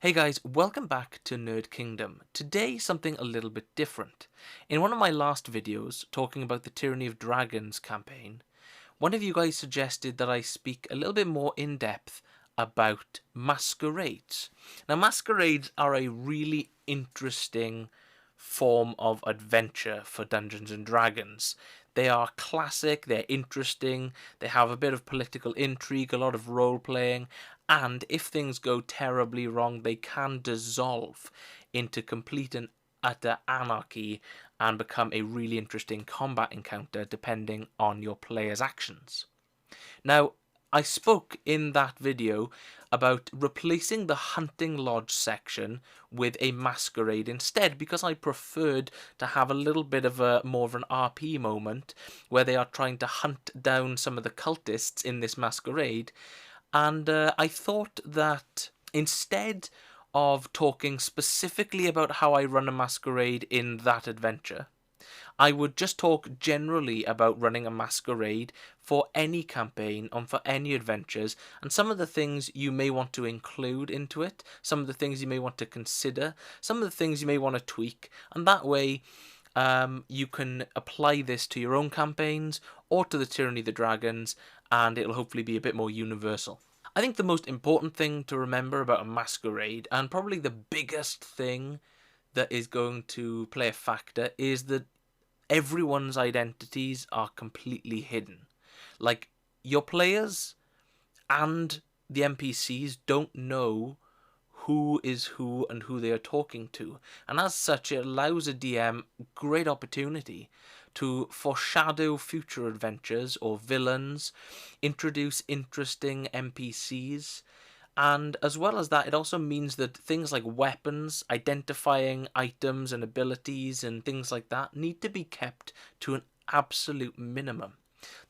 Hey guys, welcome back to Nerd Kingdom. Today, something a little bit different. In one of my last videos, talking about the Tyranny of Dragons campaign, one of you guys suggested that I speak a little bit more in depth about masquerades. Now, masquerades are a really interesting form of adventure for Dungeons and Dragons. They are classic, they're interesting, they have a bit of political intrigue, a lot of role playing, and if things go terribly wrong, they can dissolve into complete and utter anarchy and become a really interesting combat encounter depending on your player's actions. Now, I spoke in that video about replacing the hunting lodge section with a masquerade instead because I preferred to have a little bit of a more of an RP moment where they are trying to hunt down some of the cultists in this masquerade, and I thought that instead of talking specifically about how I run a masquerade in that adventure, I would just talk generally about running a masquerade for any campaign and for any adventures, and some of the things you may want to include into it, some of the things you may want to consider, some of the things you may want to tweak, and that way you can apply this to your own campaigns or to the Tyranny of the Dragons, and it'll hopefully be a bit more universal. I think the most important thing to remember about a masquerade, and probably the biggest thing that is going to play a factor, is that everyone's identities are completely hidden. Like, your players and the NPCs don't know who is who and who they are talking to. And as such, it allows a DM great opportunity to foreshadow future adventures or villains, introduce interesting NPCs, and as well as that, it also means that things like weapons, identifying items and abilities and things like that need to be kept to an absolute minimum.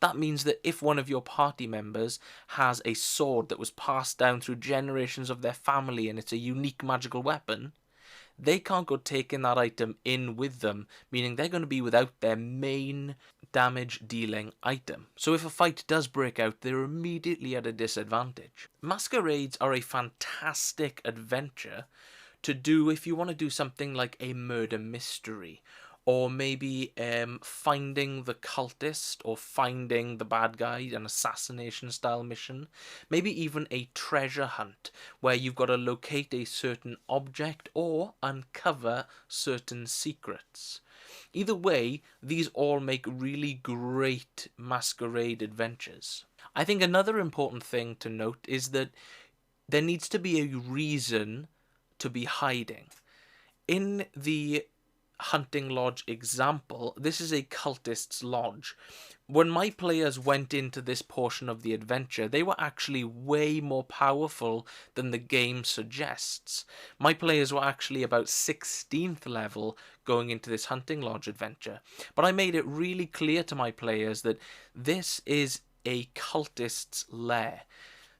That means that if one of your party members has a sword that was passed down through generations of their family and it's a unique magical weapon, they can't go taking that item in with them, meaning they're going to be without their main damage dealing item. So if a fight does break out, they're immediately at a disadvantage. Masquerades are a fantastic adventure to do if you want to do something like a murder mystery, or maybe finding the cultist or finding the bad guy, an assassination style mission, maybe even a treasure hunt where you've got to locate a certain object or uncover certain secrets. Either way, these all make really great masquerade adventures. I think another important thing to note is that there needs to be a reason to be hiding. In the hunting lodge example, this is a cultist's lodge. When my players went into this portion of the adventure, they were actually way more powerful than the game suggests. My players were actually about 16th level going into this hunting lodge adventure. But I made it really clear to my players that this is a cultist's lair.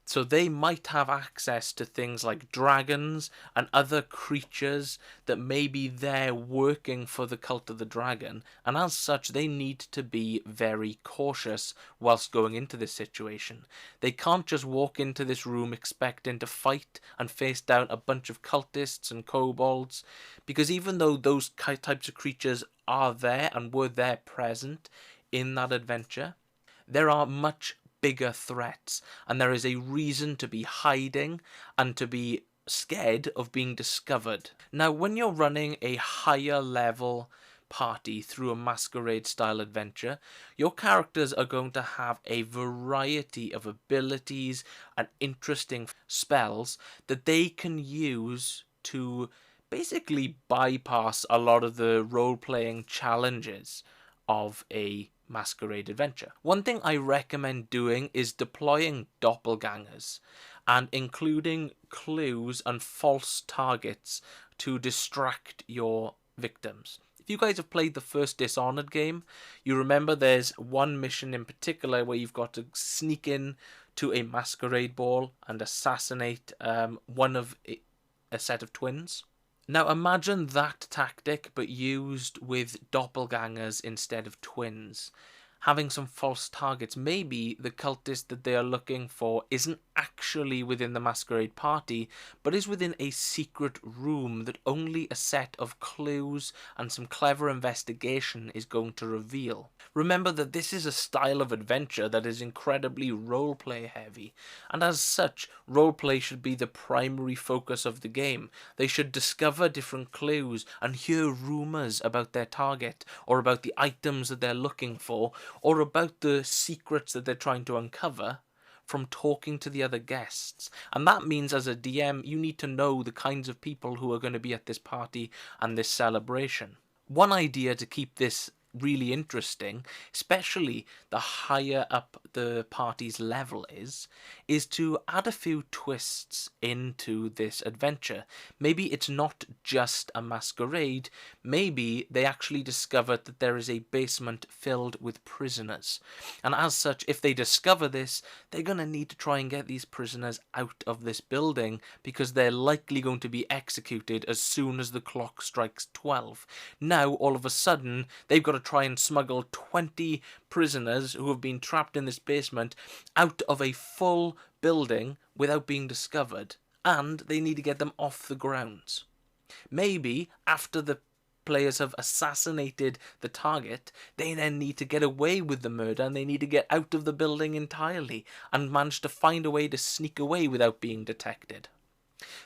So they might have access to things like dragons and other creatures that may be there working for the cult of the dragon, and as such they need to be very cautious whilst going into this situation. They can't just walk into this room expecting to fight and face down a bunch of cultists and kobolds, because even though those types of creatures are there and were there present in that adventure, there are much bigger threats, and there is a reason to be hiding and to be scared of being discovered. Now, when you're running a higher level party through a masquerade style adventure, your characters are going to have a variety of abilities and interesting spells that they can use to basically bypass a lot of the role-playing challenges of a masquerade adventure. One thing I recommend doing is deploying doppelgangers and including clues and false targets to distract your victims. If you guys have played the first Dishonored game, you remember there's one mission in particular where you've got to sneak in to a masquerade ball and assassinate one of a set of twins. Now imagine that tactic but used with doppelgangers instead of twins. having some false targets. Maybe the cultist that they are looking for isn't actually within the Masquerade party, but is within a secret room that only a set of clues and some clever investigation is going to reveal. Remember that this is a style of adventure that is incredibly roleplay heavy, and as such, roleplay should be the primary focus of the game. They should discover different clues and hear rumours about their target, or about the items that they're looking for, or about the secrets that they're trying to uncover from talking to the other guests. And that means as a DM, you need to know the kinds of people who are going to be at this party and this celebration. One idea to keep this really interesting, especially the higher up the party's level is to add a few twists into this adventure. Maybe it's not just a masquerade, maybe they actually discovered that there is a basement filled with prisoners. And as such, if they discover this, they're going to need to try and get these prisoners out of this building, because they're likely going to be executed as soon as the clock strikes 12. Now, all of a sudden, they've got to try and smuggle 20 prisoners who have been trapped in this basement out of a full building without being discovered, and they need to get them off the grounds. Maybe after the players have assassinated the target, they then need to get away with the murder, and they need to get out of the building entirely and manage to find a way to sneak away without being detected.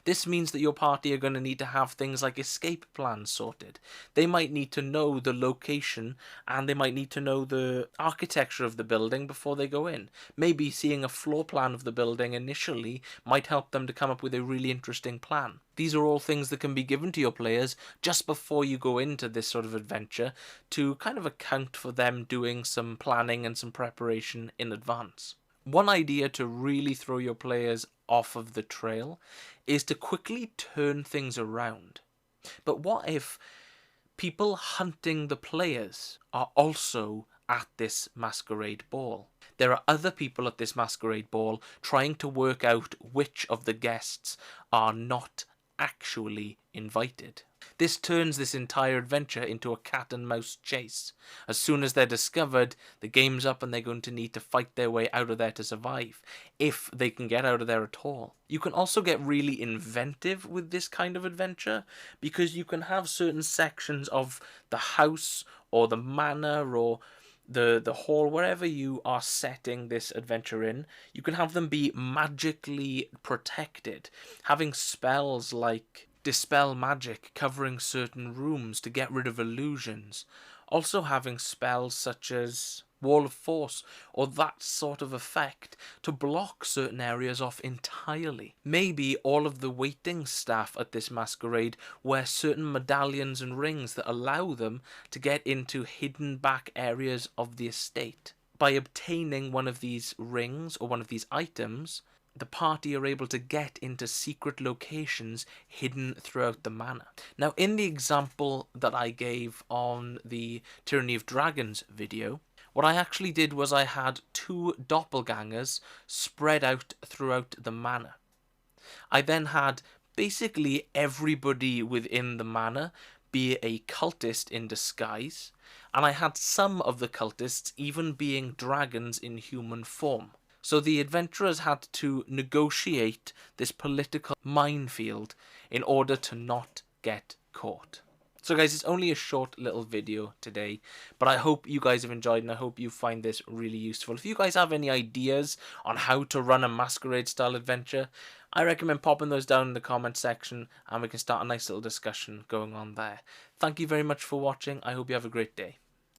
This means that your party are going to need to have things like escape plans sorted. They might need to know the location, and they might need to know the architecture of the building before they go in. Maybe seeing a floor plan of the building initially might help them to come up with a really interesting plan. These are all things that can be given to your players just before you go into this sort of adventure to kind of account for them doing some planning and some preparation in advance. One idea to really throw your players off of the trail is to quickly turn things around. But what if people hunting the players are also at this masquerade ball? There are other people at this masquerade ball trying to work out which of the guests are not actually invited. This turns this entire adventure into a cat and mouse chase. As soon as they're discovered, the game's up and they're going to need to fight their way out of there to survive, if they can get out of there at all. You can also get really inventive with this kind of adventure, because you can have certain sections of the house or the manor or the hall, wherever you are setting this adventure in, you can have them be magically protected, having spells like dispel magic covering certain rooms to get rid of illusions, also having spells such as wall of force or that sort of effect to block certain areas off entirely. Maybe all of the waiting staff at this masquerade wear certain medallions and rings that allow them to get into hidden back areas of the estate. By obtaining one of these rings or one of these items, the party are able to get into secret locations hidden throughout the manor. Now, in the example that I gave on the Tyranny of Dragons video, what I actually did was I had 2 doppelgangers spread out throughout the manor. I then had basically everybody within the manor be a cultist in disguise, and I had some of the cultists even being dragons in human form. So the adventurers had to negotiate this political minefield in order to not get caught. So guys, it's only a short little video today, but I hope you guys have enjoyed, and I hope you find this really useful. If you guys have any ideas on how to run a masquerade style adventure, I recommend popping those down in the comment section, and we can start a nice little discussion going on there. Thank you very much for watching. I hope you have a great day.